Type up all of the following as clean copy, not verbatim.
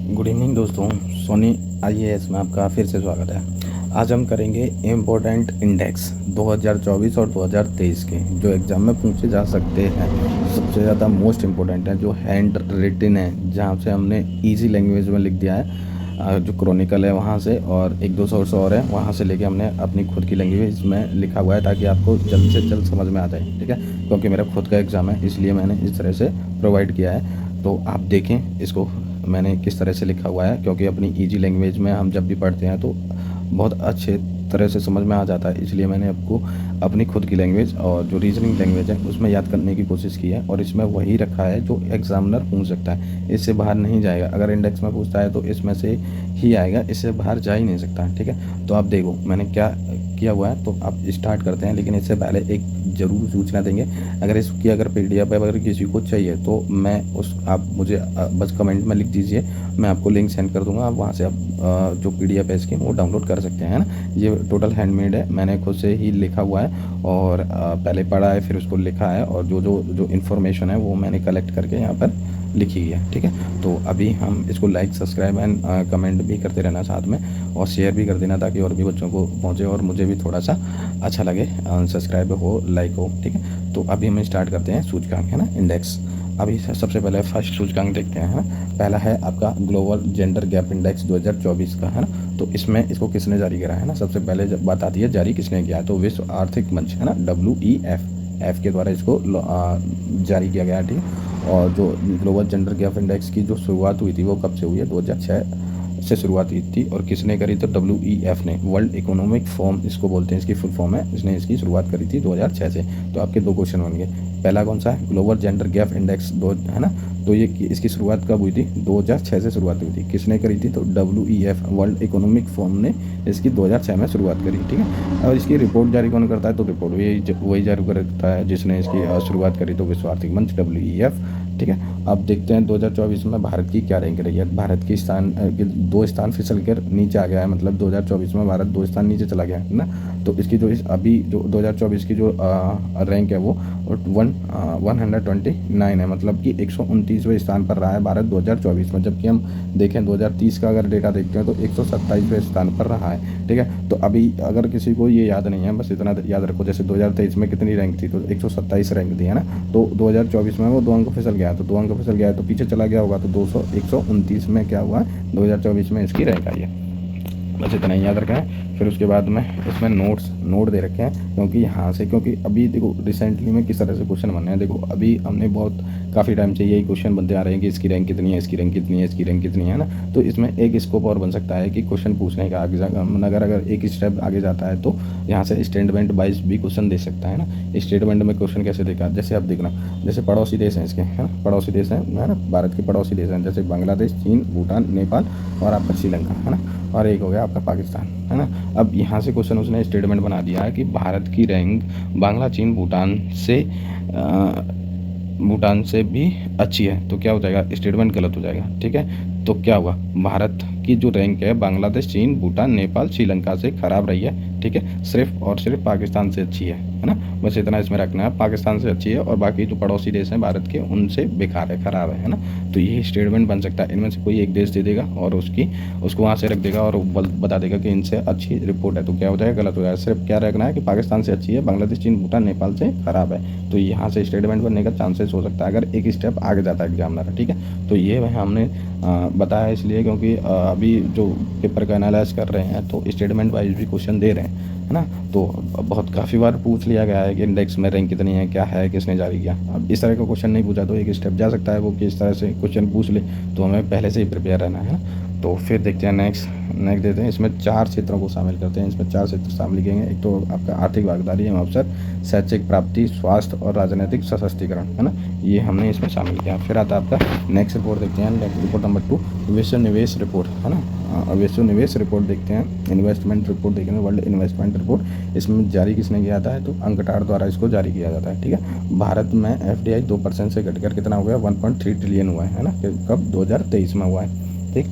Good evening दोस्तों। Soni IAS में आपका फिर से स्वागत है। आज हम करेंगे इम्पोर्टेंट इंडेक्स 2024 और 2023 के जो एग्ज़ाम में पूछे जा सकते हैं। सबसे ज़्यादा मोस्ट इम्पोर्टेंट है जो हैंड रिटन है, जहाँ से हमने इजी लैंग्वेज में लिख दिया है। जो क्रॉनिकल है वहाँ से और एक दो सोर्स और है वहाँ से लेके हमने अपनी खुद की लैंग्वेज में लिखा हुआ है, ताकि आपको जल्द से जल्द समझ में आ जाए। ठीक है, क्योंकि मेरा खुद का एग्ज़ाम है इसलिए मैंने इस तरह से प्रोवाइड किया है। तो आप देखें इसको मैंने किस तरह से लिखा हुआ है, क्योंकि अपनी इजी लैंग्वेज में हम जब भी पढ़ते हैं तो बहुत अच्छे तरह से समझ में आ जाता है। इसलिए मैंने आपको अपनी खुद की लैंग्वेज और जो रीजनिंग लैंग्वेज है उसमें याद करने की कोशिश की है, और इसमें वही रखा है जो एग्जामिनर पूछ सकता है। इससे बाहर नहीं जाएगा। अगर इंडेक्स में पूछता है तो इसमें से ही आएगा, इससे बाहर जा ही नहीं सकता। ठीक है, तो आप देखो मैंने क्या किया हुआ है। तो आप स्टार्ट करते हैं, लेकिन इससे पहले एक ज़रूर सूचना देंगे। अगर इसकी अगर पीडीएफ अगर किसी को चाहिए तो मैं उस आप मुझे बस कमेंट में लिख दीजिए, मैं आपको लिंक सेंड कर दूंगा। आप वहाँ से आप जो पीडीएफ है इसकी वो डाउनलोड कर सकते हैं, है ना। ये टोटल हैंडमेड है, मैंने खुद से ही लिखा हुआ है और पहले पढ़ा है फिर उसको लिखा है, और जो जो जो इन्फॉर्मेशन है वो मैंने कलेक्ट करके यहाँ पर लिखी है। ठीक है, तो अभी हम इसको लाइक सब्सक्राइब एंड कमेंट भी करते रहना साथ में, और शेयर भी कर देना ताकि और भी बच्चों को पहुँचे और मुझे भी थोड़ा सा अच्छा लगे, सब्सक्राइब हो लाइक हो। ठीक है, तो अभी हम स्टार्ट करते हैं सूचकांक, है ना, इंडेक्स। अभी सबसे पहले फर्स्ट सूचकांक देखते हैं, है ना। पहला है आपका ग्लोबल जेंडर गैप इंडेक्स 2024 का, है ना। तो इसमें इसको किसने जारी करा है ना, सबसे पहले जब बात आती है जारी किसने किया है तो विश्व आर्थिक मंच, है ना, WEF के द्वारा इसको जारी किया गया है। ठीक है, और जो ग्लोबल जेंडर गैप इंडेक्स की जो शुरुआत हुई थी वो कब से हुई है, 2006 से शुरुआत हुई थी। और किसने करी तो WEF ने, वर्ल्ड इकोनॉमिक फोरम इसको बोलते हैं, इसकी फुल फॉर्म है। इसने इसकी शुरुआत करी थी 2006 से। तो आपके दो क्वेश्चन बन गए। पहला कौन सा है, ग्लोबल जेंडर गैप इंडेक्स दो, है ना। तो ये इसकी शुरुआत कब हुई थी, 2006 से शुरुआत हुई थी। किसने करी थी तो WEF, वर्ल्ड इकोनॉमिक फोरम ने इसकी 2006 में शुरुआत करी। ठीक है, और इसकी रिपोर्ट जारी कौन करता है तो रिपोर्ट वही जारी करता है जिसने इसकी शुरुआत करी, तो विश्व आर्थिक मंच WEF। ठीक है, अब देखते हैं 2024 में भारत की क्या रैंक रही है। भारत की स्थान 2 स्थान फिसल कर नीचे आ गया है, मतलब 2024 में भारत 2 स्थान नीचे चला गया है ना। तो इसकी जो अभी जो 2024 की जो रैंक है वो 129 है, मतलब कि 129वें स्थान पर रहा है भारत 2024 में। जबकि हम देखें 2030 का अगर डेटा देखते हैं तो 127वें स्थान पर रहा है। ठीक है, तो अभी अगर किसी को ये याद नहीं है बस इतना याद रखो, जैसे 2023 में कितनी रैंक थी तो 127 रैंक थी, है ना। तो 2024 में वो 2 अंक फिसल गया, तो 2 अंक फिसल गया है तो पीछे चला गया होगा, तो 129 में क्या हुआ, 2024 में इसकी रैंक आई है। बस इतना ही याद रखें। फिर उसके बाद में इसमें नोट दे रखे हैं, क्योंकि यहाँ से, क्योंकि अभी देखो रिसेंटली में किस तरह से क्वेश्चन बने हैं। देखो अभी हमने बहुत काफ़ी टाइम से यही क्वेश्चन बनते आ रहे हैं कि इसकी रैंक कितनी है, इसकी रैंक कितनी है, इसकी रैंक कितनी है ना। तो इसमें एक स्कोप और बन सकता है कि क्वेश्चन पूछने का आगे अगर एक स्टेप आगे जाता है तो यहाँ से स्टेटमेंट वाइज भी क्वेश्चन दे सकता है ना। स्टेटमेंट में क्वेश्चन कैसे देगा, जैसे आप देखना, जैसे पड़ोसी देश हैं इसके, है ना, पड़ोसी देश हैं, है ना, भारत के पड़ोसी देश हैं, जैसे बांग्लादेश, चीन, भूटान, नेपाल और आपका श्रीलंका, है ना, और एक हो गया आपका पाकिस्तान, है ना। अब यहाँ से क्वेश्चन उसने स्टेटमेंट बना दिया है कि भारत की रैंक बांग्ला, चीन, भूटान से भी अच्छी है, तो क्या हो जाएगा, स्टेटमेंट गलत हो जाएगा। ठीक है, तो क्या हुआ, भारत की जो रैंक है बांग्लादेश, चीन, भूटान, नेपाल, श्रीलंका से ख़राब रही है। ठीक है, सिर्फ और सिर्फ पाकिस्तान से अच्छी है ना। बस इतना इसमें रखना है, पाकिस्तान से अच्छी है और बाकी जो पड़ोसी देश हैं भारत के उनसे बेकार है, ख़राब है ना। तो ये स्टेटमेंट बन सकता है, इनमें से कोई एक देश दे देगा और उसको वहाँ से रख देगा और बता देगा कि इनसे अच्छी रिपोर्ट है, तो क्या हो जाएगा, गलत हो जाएगा। सिर्फ क्या रखना है कि पाकिस्तान से अच्छी है, बांग्लादेश, चीन, भूटान, नेपाल से ख़राब है, तो यहाँ से स्टेटमेंट बनने का चांसेस हो सकता है अगर एक स्टेप आगे जाता है एग्जामिनर। ठीक है, तो ये हमने बताया इसलिए क्योंकि अभी जो पेपर का एनालाइज कर रहे हैं तो स्टेटमेंट वाइज भी क्वेश्चन दे रहे हैं, है ना। तो बहुत काफ़ी बार पूछ लिया गया है कि इंडेक्स में रैंक कितनी है, क्या है, किसने जारी किया। अब इस तरह का क्वेश्चन नहीं पूछा तो एक स्टेप जा सकता है वो कि इस तरह से क्वेश्चन पूछ ले, तो हमें पहले से ही प्रिपेयर रहना है ना। तो फिर देखते हैं नेक्स्ट देते हैं। इसमें 4 क्षेत्रों को शामिल करते हैं, इसमें 4 क्षेत्र शामिल किए हैं। एक तो आपका आर्थिक भागीदारी एवं अवसर, शैक्षिक प्राप्ति, स्वास्थ्य और राजनीतिक सशक्तिकरण, है ना, ये हमने इसमें शामिल किया। फिर आता है आपका नेक्स्ट रिपोर्ट देखते हैं, नेक्स्ट रिपोर्ट नंबर 2, विश्व निवेश रिपोर्ट, है ना। विश्व निवेश रिपोर्ट देखते हैं, इन्वेस्टमेंट रिपोर्ट देखेंगे, वर्ल्ड इन्वेस्टमेंट रिपोर्ट। इसमें जारी किसने किया था है तो अंकटार द्वारा इसको जारी किया जाता है। ठीक है, भारत में FDI 2% से घटकर कितना हो गया, 1.3 ट्रिलियन हुआ है ना, कब 2023 में हुआ है। ठीक,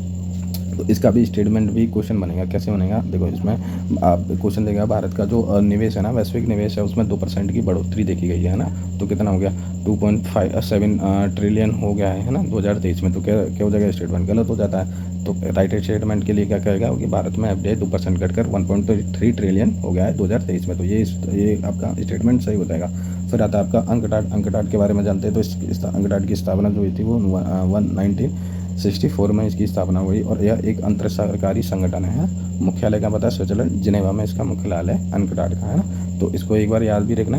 तो इसका भी स्टेटमेंट भी क्वेश्चन बनेगा। कैसे बनेगा, देखो इसमें आप क्वेश्चन देगा भारत का जो निवेश है ना, वैश्विक निवेश है, उसमें 2% की बढ़ोतरी देखी गई है ना। तो कितना हो गया, 2.57 ट्रिलियन हो गया है ना 2023 में। तो क्या क्या हो जाएगा, स्टेटमेंट गलत हो जाता है। तो राइट स्टेटमेंट के लिए क्या कहेगा कि भारत में एफडीआई 2% घटकर 1.3 ट्रिलियन हो गया है 2023 में। तो ये आपका स्टेटमेंट सही हो जाएगा। फिर आता है आपका अंकटाट। अंकटाट के बारे में जानते हैं। तो अंकटाट की स्थापना जो हुई थी वो 1964 में इसकी स्थापना हुई और यह एक अंतर सरकारी संगठन है। मुख्यालय का पता है स्विट्जरलैंड जिनेवा में इसका मुख्यालय अंकटाट का है ना। तो इसको एक बार याद भी रखना।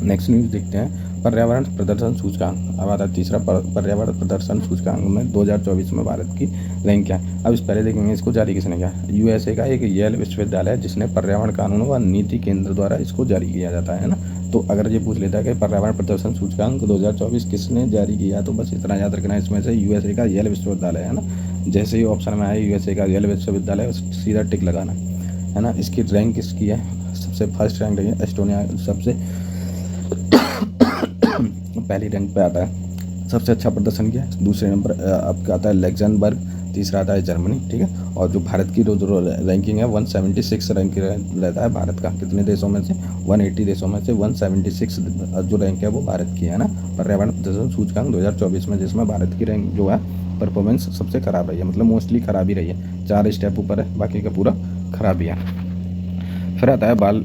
नेक्स्ट न्यूज़ देखते हैं, पर्यावरण प्रदर्शन सूचकांक। अब आता है तीसरा, पर्यावरण प्रदर्शन सूचकांक में 2024 में भारत की रैंक क्या है। अब इस पहले देखेंगे इसको जारी किसने किया। यूएसए का एक येल विश्वविद्यालय है जिसने पर्यावरण कानून व नीति केंद्र द्वारा इसको जारी किया जाता है ना। तो अगर ये पूछ लेता है कि पर्यावरण प्रदर्शन सूचकांक 2024 किसने जारी किया, तो बस इतना याद रखना है, इसमें से यूएसए का येल विश्वविद्यालय है ना। जैसे ही ऑप्शन में आए यूएसए का येल विश्वविद्यालय, सीधा टिक लगाना है ना। इसकी रैंक किसकी है, सबसे फर्स्ट रैंक है एस्टोनिया, सबसे पहली रैंक पे आता है। सबसे अच्छा प्रदर्शन किया। दूसरे नंबर आपका आता है लग्जमबर्ग, तीसरा आता है जर्मनी, ठीक है। और जो भारत की जो रैंकिंग है 176 रैंक रहता है भारत का। कितने देशों में से, 180 देशों में से 176 जो रैंक है वो भारत की है ना, पर्यावरण प्रदर्शन सूचकांक 2024 में, जिसमें भारत की रैंक जो है परफॉर्मेंस सबसे खराब रही है, मतलब मोस्टली खराब ही रही है। 4 स्टेप ऊपर है, बाकी का पूरा खराब ही है। फिर आता है बाल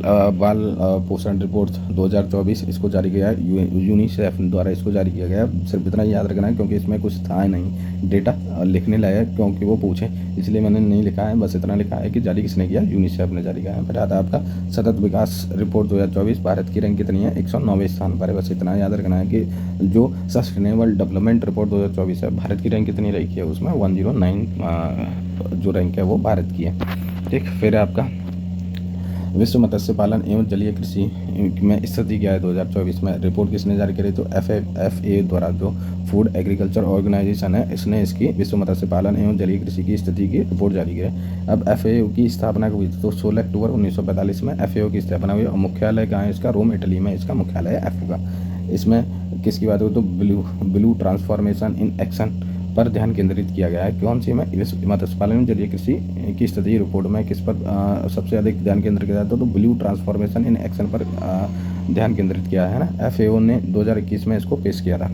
पोषण रिपोर्ट 2024, इसको जारी किया है यूनिसेफ द्वारा, इसको जारी किया गया है। सिर्फ इतना ही याद रखना है क्योंकि इसमें कुछ था नहीं डेटा लिखने लायक, क्योंकि वो पूछे इसलिए मैंने नहीं लिखा है। बस इतना लिखा है कि जारी किसने किया, यूनिसेफ ने जारी किया है। फिर आता है आपका सतत विकास रिपोर्ट 2024, भारत की रैंक कितनी है, 109वें स्थान पर है। बस इतना याद रखना है कि जो सस्टेनेबल डेवलपमेंट रिपोर्ट 2024 है, भारत की रैंक कितनी रही है उसमें, 109 जो रैंक है वो भारत की है, ठीक। फिर आपका विश्व मत्स्य पालन एवं जलीय कृषि में स्थिति क्या है 2024 में, रिपोर्ट किसने जारी करी, तो FAO द्वारा जो फूड एग्रीकल्चर ऑर्गेनाइजेशन है, इसने इसकी विश्व मत्स्य पालन एवं जलीय कृषि की स्थिति की रिपोर्ट जारी की है। अब FAO की स्थापना हुई तो 16 अक्टूबर 1945 में FAO की स्थापना हुई और मुख्यालय कहाँ है इसका, रोम इटली में इसका मुख्यालय है FAO का। इसमें किसकी बात हो, तो ब्लू ट्रांसफॉर्मेशन इन एक्शन पर ध्यान केंद्रित किया गया है। कौन सी में, मत्स्य पालन जलीय कृषि की स्थिति रिपोर्ट में किस पर सबसे अधिक ध्यान केंद्रित किया जाता है, तो ब्लू ट्रांसफॉर्मेशन इन एक्शन पर ध्यान केंद्रित किया है ना। FAO ने 2021 में इसको पेश किया था।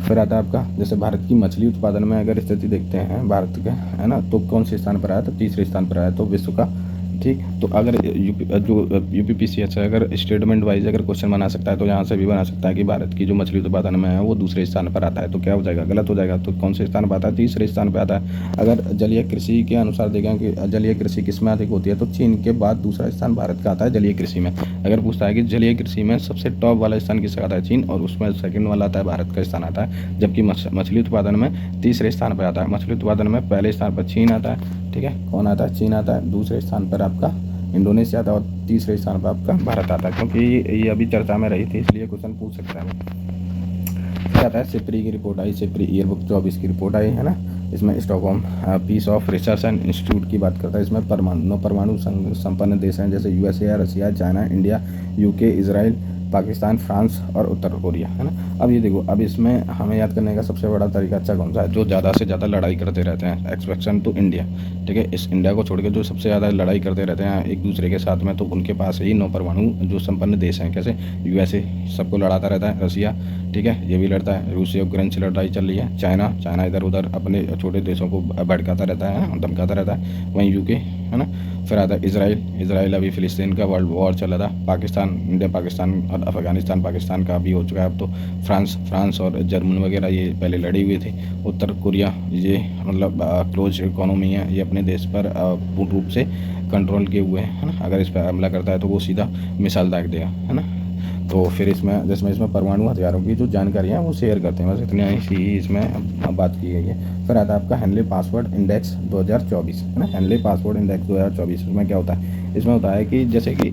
फिर आता है आपका, जैसे भारत की मछली उत्पादन में अगर स्थिति देखते हैं भारत के, है ना, तो कौन से स्थान पर आया, तो तीसरे स्थान पर आया, तो विश्व का, ठीक। तो अगर UPPCH अगर स्टेटमेंट वाइज अगर क्वेश्चन बना सकता है तो यहाँ से भी बना सकता है कि भारत की जो मछली उत्पादन में है वो दूसरे स्थान पर आता है। तो क्या हो जाएगा, गलत हो जाएगा। तो कौन से स्थान पर आता है, तीसरे स्थान पर आता है। अगर जलीय कृषि के अनुसार देखें कि जलीय कृषि किस में अधिक होती है, तो चीन के बाद दूसरा स्थान भारत का आता है जलीय कृषि में। अगर पूछता है कि जलीय कृषि में सबसे टॉप वाला स्थान किसका आता है, चीन, और उसमें सेकंड वाला आता है भारत का स्थान आता है। जबकि मछली उत्पादन में तीसरे स्थान पर आता है। मछली उत्पादन में पहले स्थान पर चीन आता है, ठीक है, कौन आता है, चीन आता है। दूसरे स्थान पर आपका इंडोनेशिया आता है और तीसरे स्थान पर आपका भारत आता है, क्योंकि ये अभी चर्चा में रही थी इसलिए क्वेश्चन पूछ सकता है। फिर आता है सिप्री की रिपोर्ट आई, सिप्री ईयरबुक 24 की रिपोर्ट आई है ना। इसमें Stockholm peace of research and institute की बात करता है। इसमें परमाणु संपन्न देश हैं जैसे USA, Russia, China, India, UK, Israel, Pakistan, France और उत्तर कोरिया, है ना। अब ये देखो, अब इसमें हमें याद करने का सबसे बड़ा तरीका अच्छा कौन सा है, जो ज़्यादा से ज़्यादा लड़ाई करते रहते हैं, एक्सपेक्शन टू इंडिया, ठीक है। इस इंडिया को छोड़ के जो सबसे ज़्यादा लड़ाई करते रहते हैं एक दूसरे के साथ में, तो उनके पास ही 9 परमाणु जो संपन्न देश हैं। कैसे, USA सबको लड़ाता रहता है, रसिया, ठीक है, ये भी लड़ता है, रूस यूक्रेन से लड़ाई चल रही है, चाइना इधर उधर अपने छोटे देशों को भड़काता रहता है, धमकाता रहता है, वहीं UK, है ना। फिर आता है इजराइल अभी फिलिस्तीन का वर्ल्ड वॉर चल रहा था। पाकिस्तान, इंडिया पाकिस्तान और अफगानिस्तान पाकिस्तान का भी हो चुका है अब तो। फ्रांस और जर्मन वगैरह ये पहले लड़ी हुई थी। उत्तर कोरिया ये मतलब क्लोज इकोनॉमी है, ये अपने देश पर पूर्ण रूप से कंट्रोल किए हुए है ना। अगर इस पर हमला करता है तो वो सीधा मिसाइल दाग देगा, है ना। तो फिर इसमें परमाणु हथियारों की जो जानकारी है वो शेयर करते हैं। बस इतनी सी ही इसमें बात की गई है। फिर आता है आपका हेनले पासवर्ड इंडेक्स 2024, है ना। हेनले पासवर्ड इंडेक्स 2024 इसमें क्या होता है, इसमें होता है कि जैसे कि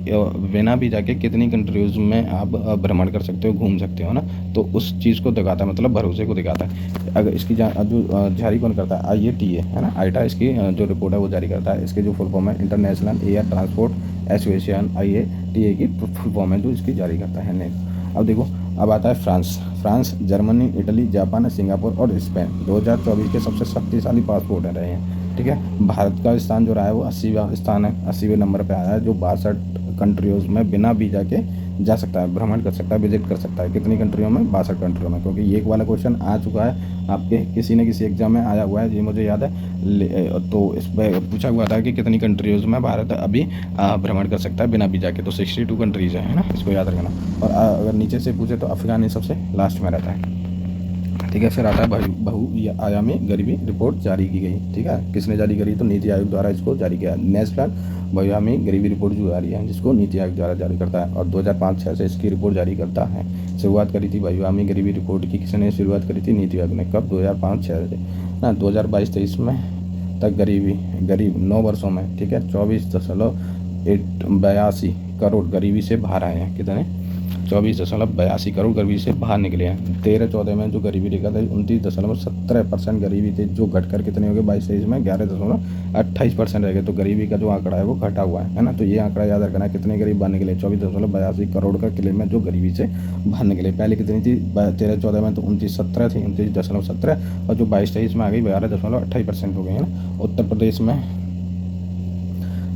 बिना भी जाके कितनी कंट्रीज़ में आप भ्रमण कर सकते हो, घूम सकते हो ना, तो उस चीज़ को दिखाता है, मतलब भरोसे को दिखाता है। अगर इसकी जो जारी कौन करता है, IATA, है ना, आईटा इसकी जो रिपोर्ट है वो जारी करता है। इसके जो फुल फॉर्म है international air transport association, IATA की फुल फॉर्म है जो इसकी जारी करता है। अब देखो अब आता है France. France, Germany, Italy, Japan, Singapore और स्पेन 2024 के सबसे शक्तिशाली पासपोर्ट रहे हैं। ठीक है, भारत का स्थान जो रहा है वो 80वां स्थान है, 80वें नंबर पे आया है, जो 62 कंट्रियों में बिना वीज़ा के जा सकता है, भ्रमण कर सकता है, विजिट कर सकता है। कितनी कंट्रियों में? 62 कंट्रियों में। क्योंकि ये एक वाला क्वेश्चन आ चुका है आपके किसी न किसी एग्जाम में आया हुआ है, ये मुझे याद है। तो इस पर पूछा हुआ था कि कितनी कंट्रीज़ में भारत अभी भ्रमण कर सकता है बिना वीज़ा के, तो 62 कंट्रीज़ है ना, इसको याद रखना। और अगर नीचे से पूछे तो अफगान सबसे लास्ट में रहता है। ठीक है, फिर आता है बहुआयामी गरीबी रिपोर्ट जारी की गई। ठीक है, किसने जारी करी? तो नीति आयोग द्वारा इसको जारी किया। नेशनल बहुआयामी गरीबी रिपोर्ट जो जारी है, जिसको नीति आयोग द्वारा जारी करता है, और 2005-06 से इसकी रिपोर्ट जारी करता है। शुरुआत करी थी बहुआयामी गरीबी रिपोर्ट की, किसने शुरुआत करी थी? नीति आयोग ने। कब? 2005-06 से ना 2022-23 में तक गरीब 9 वर्षों में, ठीक है, 24.82 करोड़ गरीबी से बाहर आए हैं। कितने? 24.82 करोड़ गरीबी से बाहर निकले हैं। 13-14 में जो गरीबी रेखा थी 29.17% गरीबी थी, जो घटकर कितने हो गए? 22-23 में 11.28% रह गए। तो गरीबी का जो आंकड़ा है वो घटा हुआ है ना। तो ये आंकड़ा याद रखना है, कितने गरीब बाहर निकले? 24.82 करोड़ का क्लेम है जो गरीबी से बाहर निकले। पहले कितनी थी? 13-14 में तो 29-17 थी, 29.17, और जो 22-23 में आ गई 12.28% हो गई है ना। उत्तर प्रदेश में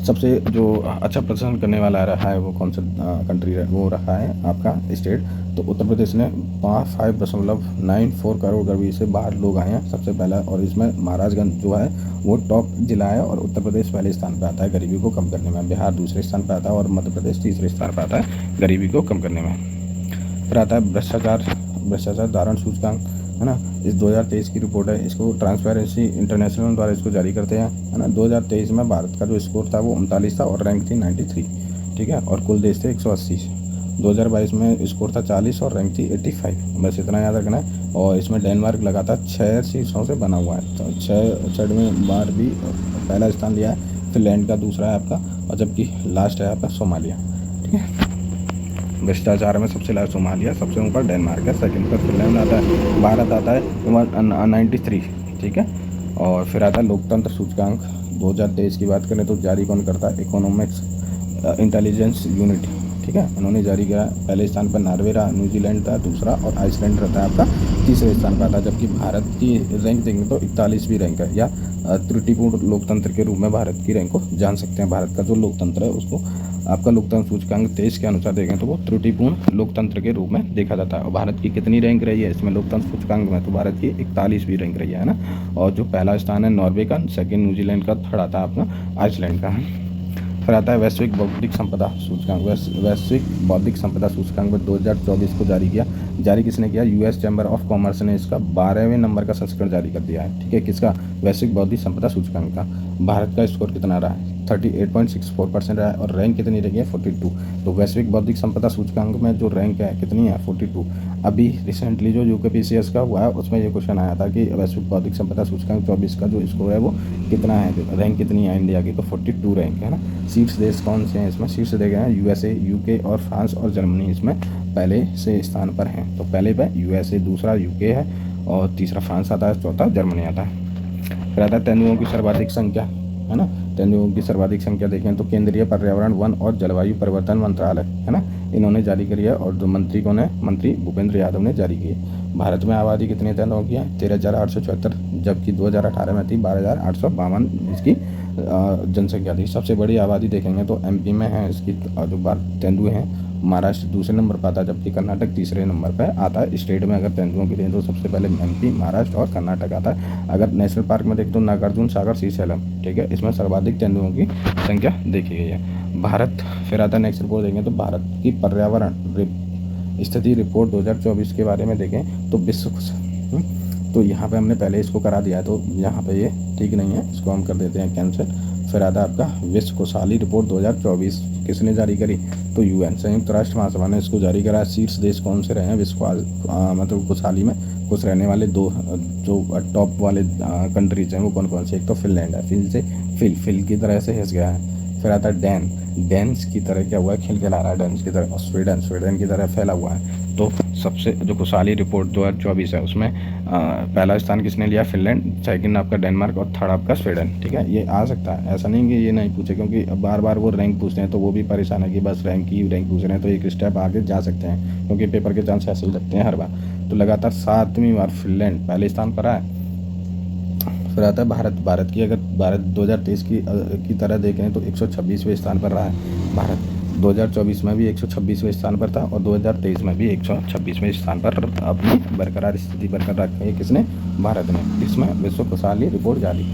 सबसे जो अच्छा प्रदर्शन करने वाला रहा है वो कौन सा कंट्री है? वो रहा है आपका स्टेट। तो उत्तर प्रदेश ने 5.94 करोड़ गरीबी से बाहर लोग आए हैं सबसे पहला, और इसमें महाराजगंज जो है वो टॉप जिला है, और उत्तर प्रदेश पहले स्थान पर आता है गरीबी को कम करने में। बिहार दूसरे स्थान पर आता है, और मध्य प्रदेश तीसरे स्थान पर आता है गरीबी को कम करने में। फिर आता है भ्रष्टाचार धारण सूचकांक, है ना। इस 2023 की रिपोर्ट है, इसको ट्रांसपेरेंसी इंटरनेशनल द्वारा इसको जारी करते हैं, है ना। 2023 में भारत का जो स्कोर था वो 39 था, और रैंक थी 93, ठीक है, और कुल देश थे 180। 2022 में स्कोर था 40 और रैंक थी 85, बस इतना याद रखना है। और इसमें डेनमार्क लगातार 6 शीर्षों से बना हुआ है, तो 6वें बार भी पहला स्थान लिया है। फिनलैंड का दूसरा है आपका, और जबकि लास्ट है आपका सोमालिया। ठीक है, भ्रष्टाचार में सबसे लास्ट सोमालिया, सबसे ऊपर डेनमार्क है, सेकंड पर फिनलैंड आता है, भारत आता है 93, ठीक है। और फिर आता है लोकतंत्र सूचकांक। 2023 की बात करें तो जारी कौन करता है? इकोनॉमिक्स इंटेलिजेंस यूनिट, ठीक है, उन्होंने जारी किया। पहले स्थान पर नॉर्वे रहा, न्यूजीलैंड था दूसरा, और आइसलैंड रहता है आपका तीसरे स्थान पर आता है। जबकि भारत की रैंक देखेंगे तो 41वीं रैंक है, या त्रुटिपूर्ण लोकतंत्र के रूप में भारत की रैंक को जान सकते हैं। भारत का जो लोकतंत्र है उसको आपका लोकतंत्र सूचकांक 23 के अनुसार देखें तो वो त्रुटिपूर्ण लोकतंत्र के रूप में देखा जाता है। और भारत की कितनी रैंक रही है इसमें लोकतंत्र सूचकांक में? तो भारत की 41वीं रैंक रही है ना। और जो पहला स्थान है नॉर्वे का, सेकंड न्यूजीलैंड का, थर्ड आता है अपना आइसलैंड का। फिर आता है वैश्विक बौद्धिक संपदा सूचकांक। वैश्विक बौद्धिक संपदा सूचकांक में 2024 को जारी किया। जारी किसने किया? यूएस चैम्बर ऑफ कॉमर्स ने इसका 12वें नंबर का संस्करण जारी कर दिया है। ठीक है, किसका? वैश्विक बौद्धिक संपदा सूचकांक का। भारत का स्कोर कितना रहा है? 38.64% रहा है, और रैंक कितनी रही है? 42। तो वैश्विक बौद्धिक संपदा सूचकांक में जो रैंक है कितनी है? 42। अभी रिसेंटली जो यूकेपीसीएस का हुआ है उसमें ये क्वेश्चन आया था कि वैश्विक बौद्धिक संपदा सूचकांक 24 का जो स्कोर है वो कितना है, रैंक कितनी है इंडिया की? तो 42 रैंक है ना। शीर्ष देश कौन से हैं इसमें? शीर्ष देश हैं यूएसए, यूके और फ्रांस और जर्मनी इसमें पहले से स्थान पर हैं। तो पहले पे यूएसए, दूसरा यूके है, और तीसरा फ्रांस आता है, चौथा जर्मनी आता है। फिर आता है तेंदुओं की सर्वाधिक संख्या, है ना। तेंदुओं की सर्वाधिक संख्या देखें तो केंद्रीय पर्यावरण, वन और जलवायु परिवर्तन मंत्रालय, है ना, इन्होंने जारी करी है। और जो मंत्री कौन है? मंत्री भूपेंद्र यादव ने जारी की है। भारत में आबादी कितनी तेंदुओं की है? 13,874, जबकि 2018 में थी 12,852 इसकी जनसंख्या थी। सबसे बड़ी आबादी देखेंगे तो एमपी में है इसकी जो तेंदुए हैं। महाराष्ट्र दूसरे नंबर पर आता है, जबकि कर्नाटक तीसरे नंबर पर आता है। स्टेट में अगर तेंदुओं की दें तो सबसे पहले एमपी, महाराष्ट्र और कर्नाटक आता है। अगर नेशनल पार्क में देखें तो नागार्जुन सागर, श्रीशैलम, ठीक है, इसमें सर्वाधिक तेंदुओं की संख्या देखी गई है। भारत, फिर आता है नेक्स्ट रिपोर्ट देखें तो भारत की पर्यावरण स्थिति रिपोर्ट 2024 के बारे में देखें तो विश्व, तो यहाँ पे हमने पहले इसको करा दिया है, तो यहाँ पे ये ठीक नहीं है, इसको हम कर देते हैं कैंसिल। फिर आता है आपका विश्व खुशहाली रिपोर्ट 2024, किसने जारी करी? तो यूएन, संयुक्त राष्ट्र महासभा ने इसको जारी करा। शीर्ष देश कौन से रहे हैं विश्व मतलब खुशहाली में खुश रहने वाले? दो जो टॉप वाले कंट्रीज हैं वो कौन कौन से? एक तो फिनलैंड है, फिल की तरह से हिस गया है, फिर आता है डेंस की तरह क्या हुआ है, खिलखिला रहा है डेंस की तरह, और स्वीडन की तरह फैला हुआ है। तो सबसे जो खुशहाली रिपोर्ट 2024 है उसमें पहला स्थान किसने लिया, फिनलैंड, सेकंड आपका डेनमार्क और थर्ड आपका स्वीडन। ठीक है, ये आ सकता है, ऐसा नहीं कि ये नहीं पूछे, क्योंकि बार बार वो रैंक पूछते हैं तो वो भी परेशान है कि बस रैंक पूछ रहे हैं, तो एक स्टेप आगे जा सकते हैं, क्योंकि पेपर के चांस ऐसे ही लगते हैं हर बार। तो लगातार 7वीं बार फिनलैंड पहले स्थान पर आया। फिर आता है भारत की, अगर भारत 2023 की तरह देखें तो 126वें स्थान पर रहा है भारत। 2024 में भी 126वें स्थान पर था और 2023 में भी 126वें स्थान पर अपनी बरकरार स्थिति बरकरार रखी है किसने, भारत ने। इसमें विश्व खुशहाली रिपोर्ट जारी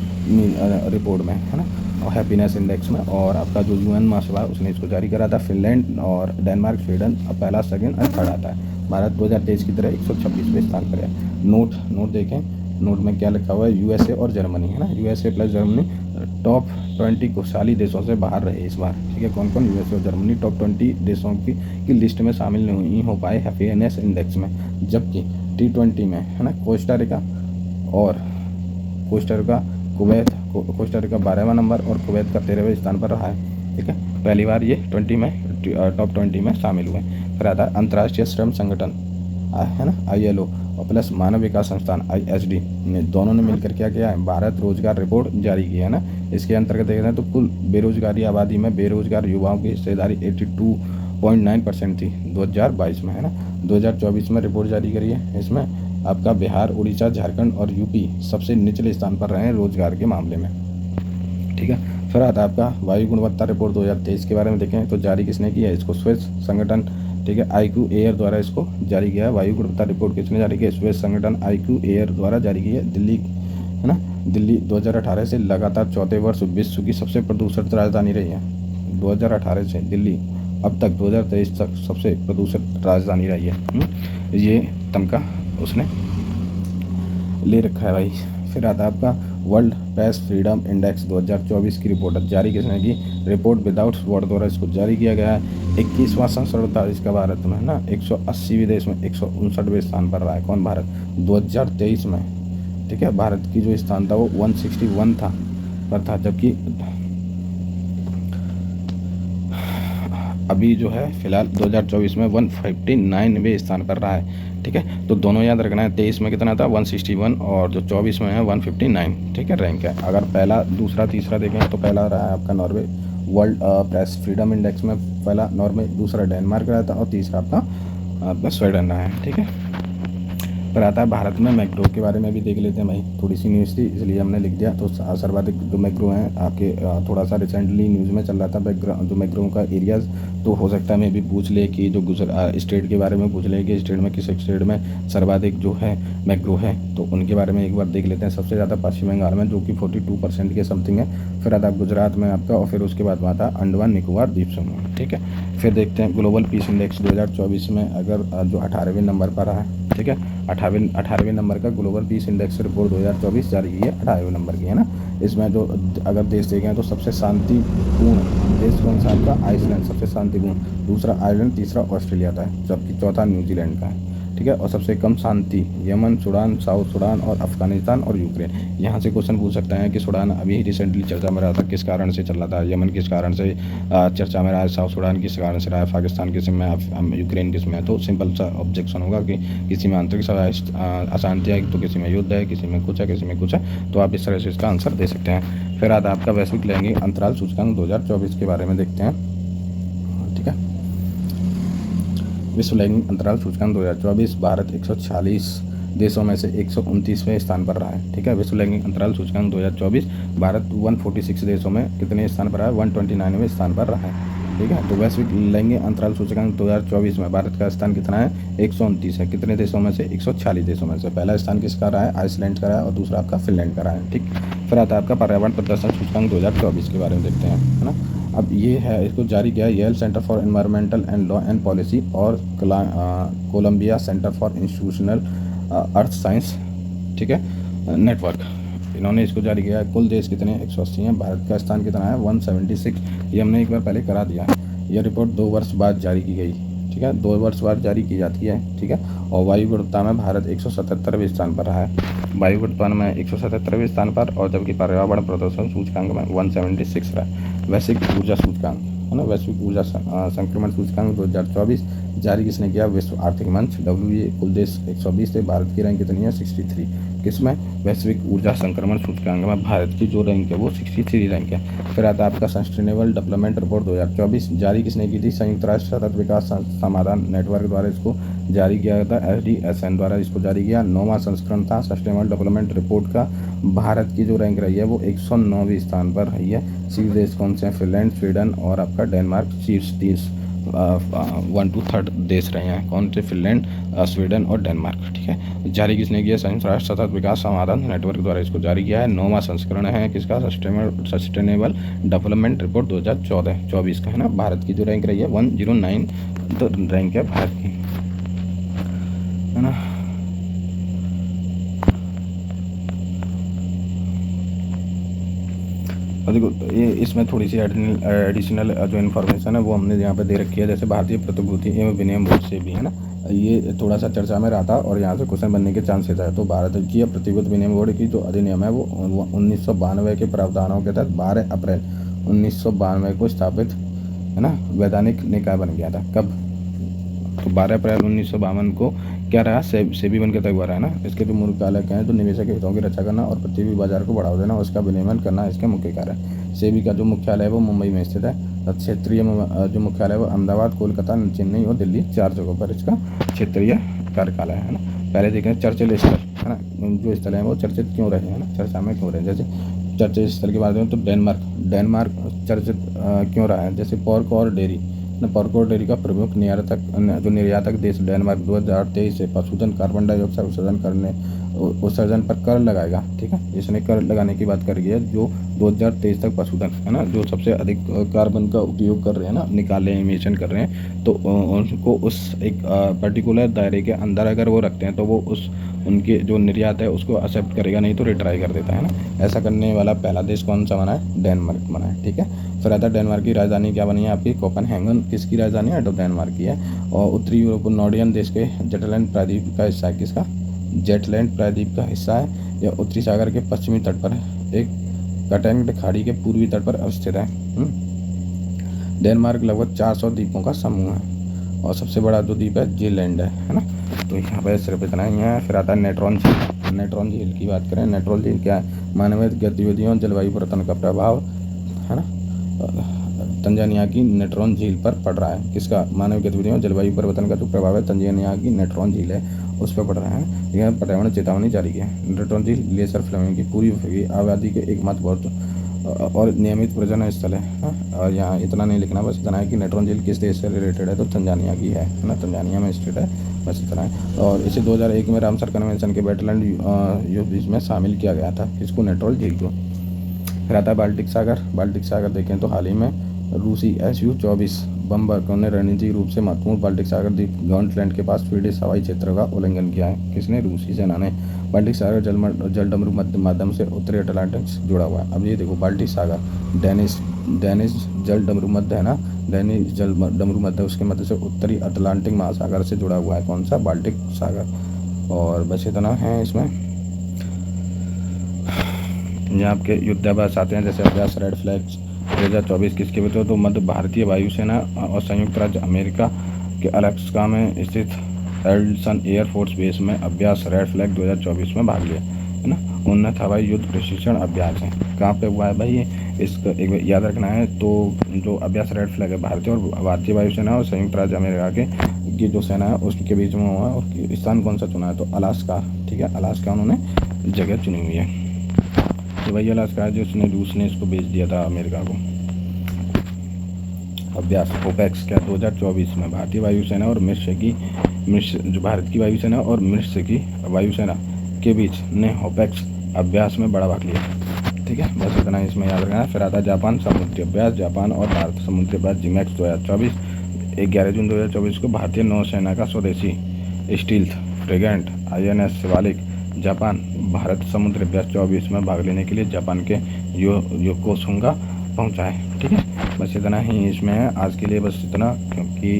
रिपोर्ट में है ना, और हैप्पीनेस इंडेक्स में, और आपका जो यूएन महासभा उसने इसको जारी करा था। फिनलैंड और डेनमार्क, स्वीडन पहला, सेकंड और थर्ड आता है। भारत 2023 की तरह 126वें स्थान पर है। नोट देखें, नोट में क्या लिखा हुआ है, यूएसए और जर्मनी है ना, यूएसए प्लस जर्मनी टॉप 20 खुशहाली देशों से बाहर रहे इस बार। ठीक है, कौन कौन, यूएसए और जर्मनी टॉप 20 देशों की लिस्ट में शामिल नहीं हो पाए हैप्पीनेस इंडेक्स में। जबकि T20 में है ना, कोस्टारिका, कुवैत, कोस्टारिका 12वां नंबर और कुवैत का 13वें स्थान पर रहा है। ठीक है, पहली बार ये 20 में टॉप 20 में शामिल हुए। फिर आता है अंतर्राष्ट्रीय श्रम संगठन है ना, ILO और प्लस मानव विकास संस्थान ISD, दोनों ने मिलकर क्या किया है, भारत रोजगार रिपोर्ट जारी की है ना। इसके अंतर्गत देखते हैं तो कुल बेरोजगारी आबादी में बेरोजगार युवाओं की हिस्सेदारी 82.9% थी 2022 में है ना। 2024 में रिपोर्ट जारी करी है, इसमें आपका बिहार, उड़ीसा, झारखंड और यूपी सबसे निचले स्थान पर रहे हैं रोजगार के मामले में। ठीक है, फिर आता है आपका वायु गुणवत्ता रिपोर्ट 2023 के बारे में देखें तो जारी किसने किया है, इसको स्विस संगठन, ठीक है, IQ एयर द्वारा इसको जारी किया है। वायु गुणवत्ता रिपोर्ट किसने जारी की है, स्विस संगठन IQ एयर द्वारा जारी की है। दिल्ली है ना, दिल्ली 2018 से लगातार चौथे वर्ष विश्व की सबसे प्रदूषित राजधानी रही है। 2018 से दिल्ली अब तक 2023 तक सबसे प्रदूषित राजधानी रही है। ये तमगा उसने ले रखा है भाई। फिर आता है आपका वर्ल्ड प्रेस फ्रीडम इंडेक्स 2024 की रिपोर्ट जारी किसने की, रिपोर्ट विदाउट बोर्ड द्वारा इसको जारी किया गया है। 21वां संस्करण था इसका भारत में है ना, 180वें देश में 159वें स्थान पर रहा है। कौन, भारत 2023 में। ठीक है, भारत की जो स्थान था वो 161 था, जबकि अभी जो है फिलहाल 2024 में 159वें स्थान पर रहा है। ठीक है, तो दोनों याद रखना है, 23 में कितना था 161 और जो 24 में है 159। ठीक है, रैंक है। अगर पहला, दूसरा, तीसरा देखें तो पहला रहा है आपका Norway, world press freedom index में पहला नॉर्वे, दूसरा डेनमार्क रहा था और तीसरा आपका स्वीडन रहा है। ठीक है, पर आता है भारत में मैक्रो के बारे में भी देख लेते हैं भाई, थोड़ी सी न्यूज़ थी इसलिए हमने लिख दिया। तो सर्वाधिक जो मैक्रो हैं आपके, थोड़ा सा रिसेंटली न्यूज़ में चल रहा था जो मैक्रो का एरियाज़, तो हो सकता है मैं भी पूछ ले कि जो स्टेट के बारे में पूछ ले कि स्टेट में किस स्टेट में सर्वाधिक जो है मैक्रो है, तो उनके बारे में एक बार देख लेते हैं। सबसे ज़्यादा पश्चिम बंगाल में जो कि 42% के समथिंग है। फिर आता गुजरात में आपका, और फिर उसके बाद आता अंडमान निकोबार द्वीप समूह। ठीक है, फिर देखते हैं ग्लोबल पीस इंडेक्स 2024 में अगर जो 18वें नंबर पर रहा है। ठीक है, 18वें नंबर का ग्लोबल पीस इंडेक्स रिपोर्ट 2024 जारी की है, 18वें नंबर की है ना। इसमें जो अगर देश देखें तो सबसे शांतिपूर्ण देश कौन सा आपका, आइसलैंड सबसे शांतिपूर्ण, दूसरा आयरलैंड, तीसरा ऑस्ट्रेलिया था, जबकि चौथा न्यूजीलैंड का है। ठीक है, और सबसे कम शांति यमन, सूडान, साउथ सूडान और अफगानिस्तान और यूक्रेन। यहाँ से क्वेश्चन पूछ सकता है कि सूडान अभी रिसेंटली चर्चा में रहा था, किस कारण से चल रहा था, यमन किस कारण से चर्चा में रहा है, साउथ सूडान किस कारण से रहा है, पाकिस्तान किस में, यूक्रेन किस में है। तो सिंपल सा ऑब्जेक्शन होगा कि किसी में आंतरिक अशांति है, तो किसी में युद्ध है, किसी में कुछ है, किसी में कुछ है। तो आप इस तरह से इसका आंसर दे सकते हैं। फिर आता आपका वैश्विक लैंगिक अंतराल सूचकांक 2024 के बारे में देखते हैं। ठीक है, विश्व लैंगिक अंतराल सूचकांक 2024, भारत 146 देशों में से 129वें स्थान पर रहा है। ठीक है, विश्व लैंगिक अंतराल सूचकांक 2024, भारत 146 देशों में कितने स्थान पर रहा है, 129वें स्थान पर रहा है। ठीक है, तो वैश्विक लैंगिक अंतराल सूचकांक 2024 में भारत का स्थान कितना है, 129 है। कितने देशों में से, 146 देशों में से। पहला स्थान किसका रहा है, आइसलैंड का रहा है, और दूसरा आपका फिनलैंड का रहा है। ठीक, फिर आता है आपका पर्यावरण प्रदर्शन सूचकांक 2024 के बारे में देखते हैं, है ना। अब ये है, इसको जारी किया है Yale Center for Environmental and Law and Policy और Columbia Center for Institutional Earth Science, ठीक है, नेटवर्क। इन्होंने इसको जारी किया है। कुल देश कितने, 180 हैं। भारत का स्थान कितना है, 176। ये हमने एक बार पहले करा दिया है। यह रिपोर्ट 2 वर्ष बाद जारी की गई। ठीक है, 2 वर्ष बाद जारी की जाती है। ठीक है, और वायु गुणवत्ता में भारत 177वें स्थान पर रहा है। वायु उत्पादन में 177वें स्थान पर, और जबकि पर्यावरण प्रदूषण सूचकांक में 176 रहा। वैश्विक ऊर्जा सूचकांक है ना, वैश्विक ऊर्जा संक्रमण सूचकांक 2024 जारी किसने किया? विश्व आर्थिक मंच WE। कुल देश 120 थे, भारत की रैंक कितनी है? 63। किसमें? वैश्विक ऊर्जा संक्रमण सूचकांक में भारत की जो रैंक है वो 63 रैंक है। फिर आता है आपका सस्टेनेबल डेवलपमेंट रिपोर्ट 2024 जारी किसने की थी? संयुक्त राष्ट्र सतत विकास समाधान नेटवर्क द्वारा इसको जारी किया गया था, SDSN द्वारा इसको जारी किया। 9वां संस्करण था सस्टेनेबल डेवलपमेंट रिपोर्ट का। भारत की जो रैंक रही है वो 109वें स्थान पर रही है। शीर्ष देश कौन से हैं? फिनलैंड, स्वीडन और आपका डेनमार्क शीर्ष देश 1 to 3 देश रहे हैं। कौन से? फिनलैंड, स्वीडन और डेनमार्क। ठीक है, जारी किसने किया? संयुक्त राष्ट्र सतत विकास समाधान नेटवर्क द्वारा इसको जारी किया है। 9वां संस्करण है किसका? सस्टेनेबल डेवलपमेंट रिपोर्ट 2024 का है ना। भारत की जो रैंक रही है 109 रैंक है भारत की, है ना। और देखो ये इसमें थोड़ी सी एडिशनल जो इन्फॉर्मेशन है वो हमने यहाँ पे दे रखी है। जैसे भारतीय प्रतिभूति एवं विनिमय बोर्ड से भी है ना, ये थोड़ा सा चर्चा में रहा था और यहाँ से क्वेश्चन बनने के चांसेस है। तो भारत की प्रतिभूति विनिमय बोर्ड की जो अधिनियम है वो 1992 के प्रावधानों के तहत 12 अप्रैल 1992 को स्थापित है ना वैधानिक निकाय बन गया था। कब? तो 12 अप्रैल 1952 को क्या रहा? सेबी बन के तय हुआ रहा है ना। इसके जो मूल कारक हैं तो निवेशक के हितों की रक्षा करना और प्रतिभूति बाजार को बढ़ावा देना, उसका विनियमन करना इसके मुख्य कार्य है। सेबी का जो मुख्यालय है वो मुंबई में स्थित है। क्षेत्रीय जो मुख्यालय है वो अहमदाबाद, कोलकाता, चेन्नई और दिल्ली, 4 जगहों पर इसका क्षेत्रीय कार्यकालय है ना। पहले देखें चर्चिल स्थल है ना, जो स्थल है वो चर्चित क्यों रहे हैं ना, चर्चा में क्यों रहे। जैसे चर्चित स्थल की बात करें तो डेनमार्क चर्चित क्यों रहा है? जैसे पोर्क और डेयरी, पोर्क और डेयरी का प्रमुख निर्यातक देश डेनमार्क 2023 से पशुधन कार्बन डाइऑक्साइड उत्सर्जन पर कर लगाएगा। ठीक है, इसने कर लगाने की बात करी है। जो 2023 तक पशुधन है ना, जो सबसे अधिक कार्बन का उपयोग कर रहे हैं ना, निकाले एमिशन कर रहे हैं, तो उनको उस एक पर्टिकुलर दायरे के अंदर अगर वो रखते हैं तो वो उस उनके जो निर्यात है उसको एक्सेप्ट करेगा, नहीं तो रिट्राई कर देता है ना। ऐसा करने वाला पहला देश कौन सा बना है? डेनमार्क बना है। ठीक है, फिर आता है डेनमार्क की राजधानी क्या बनी है आपकी? कोपेनहेगन किसकी राजधानी है? तो डेनमार्क की है। और उत्तरी यूरोप नॉर्डियन देश के जेटलैंड प्रायद्वीप का हिस्सा है। किसका? जेटलैंड प्रायद्वीप का हिस्सा है। यह उत्तरी सागर के पश्चिमी तट पर है, एक कटेंग खाड़ी के पूर्वी तट पर अवस्थित है। डेनमार्क लगभग 400 द्वीपों का समूह है और सबसे बड़ा जो द्वीप है जीलैंड है ना। तो यहाँ पे सिर्फ इतना ही है। फिर आता है नेट्रॉन झील। नेट्रॉन झील की बात करें, नेट्रॉन झील क्या है? मानवीय गतिविधियों जलवायु परिवर्तन का प्रभाव है ना, तंजानिया की नेट्रॉन झील पर पड़ रहा है। किसका? मानवीय गतिविधियों जलवायु परिवर्तन का जो प्रभाव है तंजानिया की नेट्रॉन झील है उस पर पड़ रहा है। यह पर्यावरण चेतावनी जारी की है। नेट्रॉन झील ग्लेशियर फ्लेमिंग की पूरी आबादी के एक महत्वपूर्ण और नियमित प्रजनन स्थल है। और यहाँ इतना नहीं लिखना, बस इतना है कि नेट्रॉन झील किस देश से रिलेटेड है? तो तंजानिया की है ना, तंजानिया में स्थित है, बस इतना है। और इसे 2001 में रामसर कन्वेंशन के वेटलैंड युद्ध में शामिल किया गया था। किसको? नेट्रॉन झील को। फिर आता है बाल्टिक सागर। बाल्टिक सागर देखें तो हाल ही में रूसी SU-24 बमबरकों ने रणनीतिक रूप से महत्वपूर्ण बाल्टिक सागर द्वीप गॉटलैंड के पास स्वीडिश हवाई क्षेत्र का उल्लंघन किया है। किसने? रूसी सेना ने। बाल्टिक सागर जलडमरू माध्यम से उत्तरी अटलांटिक से जुड़ा हुआ है। अब ये देखो बाल्टिक सागर डेनिश जलडमरू मध्य है ना, डेनिश जलडमरू मध्य, उसके मध्य से उत्तरी अटलांटिक महासागर से जुड़ा हुआ है। कौन सा? बाल्टिक सागर। और बस इतना है इसमें। यहाँ आपके युद्धाभ्यास आते हैं, जैसे अभ्यास रेड फ्लैग्स 2024 किसके भी? तो मध्य भारतीय वायुसेना और संयुक्त राज्य अमेरिका के अलास्का में स्थित एल्सन एयरफोर्स बेस में अभ्यास रेड फ्लैग 2024 में भाग लिया है ना। उन्नत हवाई युद्ध प्रशिक्षण अभ्यास है। कहाँ पे हुआ है भाई? इसका एक याद रखना है। तो जो अभ्यास रेड फ्लैग है भारतीय वायुसेना और संयुक्त राज्य अमेरिका की जो सेना है उसके बीच में हुआ है। और स्थान कौन सा चुना है? तो अलास्का। ठीक है, अलास्का उन्होंने जगह चुनी हुई है। तो वही अलास्का है जो रूस ने इसको बेच दिया था अमेरिका को। अभ्यास ओपेक्स क्या 2024 में भारतीय वायुसेना और जो भारत की वायुसेना और मिस्र की वायुसेना के बीच ने ओपेक्स अभ्यास में बड़ा भाग लिया। ठीक है, बस इतना इसमें याद रखना है। फिर आता है जापान समुद्री अभ्यास। जापान और भारत समुद्री अभ्यास जिमैक्स 2024 11 जून 2024 को भारतीय नौसेना का स्वदेशी stealth frigate INS Shivalik Japan Bharat समुद्री अभ्यास 24 में भाग लेने के लिए जापान के योकोसुगा पहुंचा है। ठीक है, बस इतना ही इसमें है आज के लिए, बस इतना, क्योंकि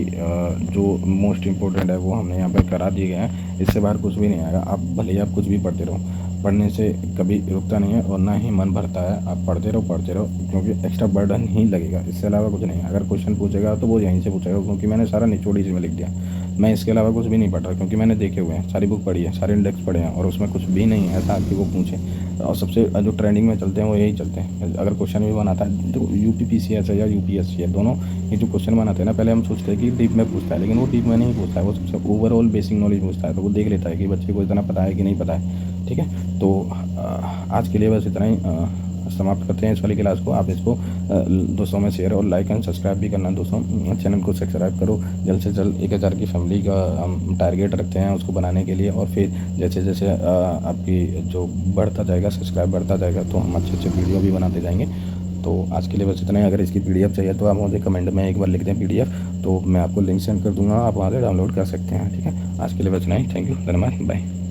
जो मोस्ट इम्पोर्टेंट है वो हमने यहाँ पर करा दिए गए हैं। इससे बाहर कुछ भी नहीं आएगा, आप भले ही आप कुछ भी पढ़ते रहो। पढ़ने से कभी रुकता नहीं है और ना ही मन भरता है। आप पढ़ते रहो क्योंकि एक्स्ट्रा बर्डन ही लगेगा, इससे अलावा कुछ नहीं है। अगर क्वेश्चन पूछेगा तो वो यहीं से पूछेगा, क्योंकि मैंने सारा निचोड़ इसी में लिख दिया। मैं इसके अलावा कुछ भी नहीं पढ़ रहा, क्योंकि मैंने देखे हुए हैं, सारी बुक पढ़ी है, सारे इंडेक्स पढ़े हैं, और उसमें कुछ भी नहीं है ऐसा कि वो पूछे। और सबसे जो ट्रेंडिंग में चलते हैं वो यही चलते हैं। अगर क्वेश्चन भी बनाता है तो UPPCS है या UPSC है, दोनों ये जो क्वेश्चन बनाते हैं ना, पहले हम सोचते हैं कि डीप में पूछता है, लेकिन वो डीप में नहीं पूछता है, वो सबसे ओवरऑल बेसिक नॉलेज पूछता है। तो वो देख लेता है कि बच्चे को इतना पता है कि नहीं पता है। ठीक है, तो आज के लिए बस इतना ही समाप्त करते हैं इस वाली क्लास को। आप इसको दोस्तों में शेयर और लाइक एंड सब्सक्राइब भी करना दोस्तों। चैनल को सब्सक्राइब करो, जल्द से जल्द 1000 की फैमिली का हम टारगेट रखते हैं उसको बनाने के लिए। और फिर जैसे जैसे आपकी जो बढ़ता जाएगा, सब्सक्राइब बढ़ता जाएगा, तो हम अच्छे अच्छे वीडियो भी बनाते जाएंगे। तो आज के लिए बस इतना ही। अगर इसकी PDF चाहिए तो आप मुझे कमेंट में एक बार लिख दें PDF, तो मैं आपको लिंक सेंड कर दूँगा, आप वहाँ से डाउनलोड कर सकते हैं। ठीक है, आज के लिए बस इतना ही। थैंक यू, धन्यवाद, बाय।